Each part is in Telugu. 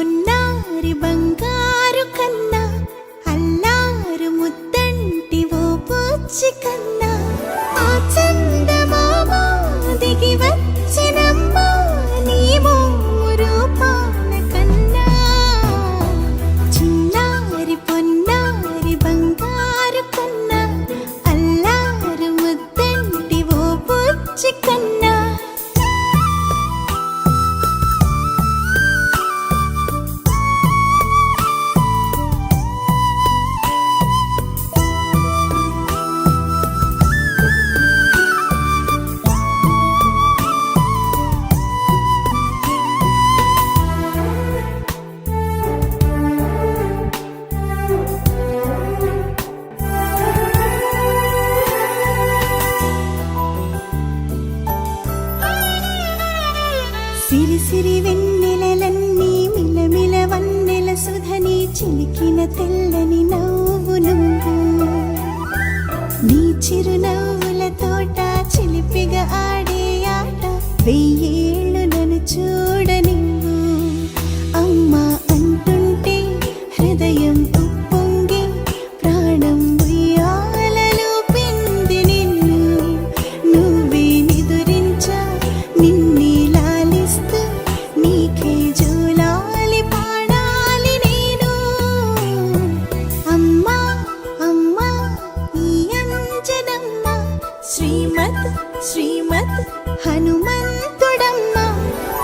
పొన్నారి బంగారు కన్నా అల్లారు ముద్దంటి ఓ పూచి కన్నా ఆ చందమామ దిగి వచ్చినమ్మా నీ రూపాల కన్నా చిన్నారి పొన్నారి బంగారు కన్నా అల్లారు ముద్దంటి ఓ పూచి కన్నా సిరి సిరి వెన్నెలలన్నీ మిలమిల వన్నెల సుధని చిలికిన తెల్లని నవ్వు నువ్వు నీ చిరునవ్వుల తోట చిలిపిగా ఆడే ఆట వెయ్యేళ్ళు నన్ను చూడనివ్వు అమ్మా అంటుంటే హృదయం ఉప్పొంగి ప్రాణం ఉయ్యాలలో పిండి నిన్ను నువ్వే నిదురించా నిన్నే నీకే జోలాలి పాడాలి నేను అమ్మా అమ్మా ఈ అంజనమ్మ శ్రీమత్ శ్రీమత్ హనుమంతుడమ్మ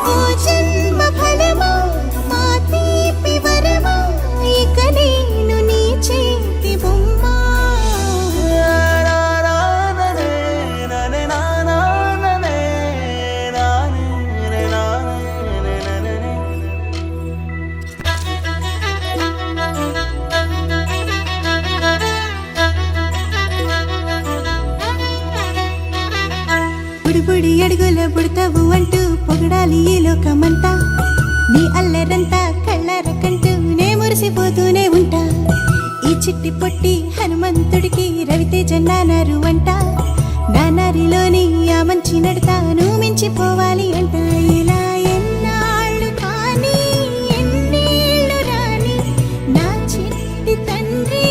ఓ జన్మ ఫలమా మా తీపి వరమా ఇక నేను నీ చేతి బొమ్మ బుడి అడుగుల పుడతావు అంటూ పొగడాలి ఈ లోకమంతా నీ అల్లరంతా కళ్ళరకంటూ నే మురిసిపోతూనే ఉంటా ఈ చిట్టి పొట్టి హనుమంతుడికి రవితేజ నానారు అంట నానారిలోని ఆ మంచి నడతాను మించిపోవాలి అంట ఇలా ఎన్నాళ్ళు కానీ ఎన్నేళ్ళు రాని నా చిట్టి తండ్రి